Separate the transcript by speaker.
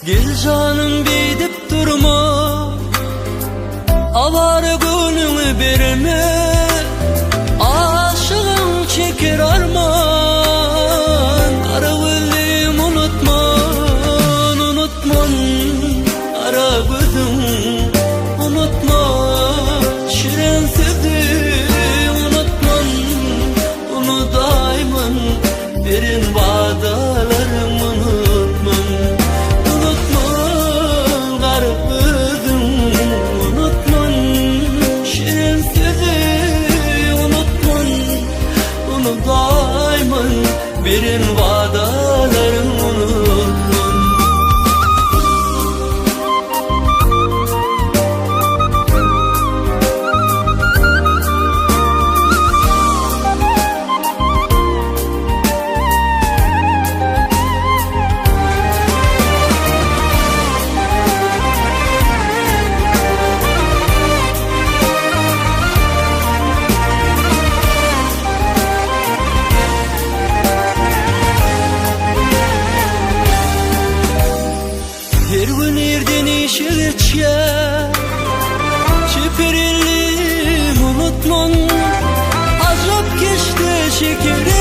Speaker 1: Gel canım bidip durma, avara gönlünü berme. Aşığın çeker arman, kara gözlüm unutman, unutman. Kara gözüm unutma, şirin sevdi unutman. Onu dayman, derin vadalarım unutman. Unutman kara gözüm unutman, şirin sevdi unutman. Onu dayman, derin vadalarım unutman. Her gün yerden işe geçer, çeperillim unutman. Azap geçti şekerim.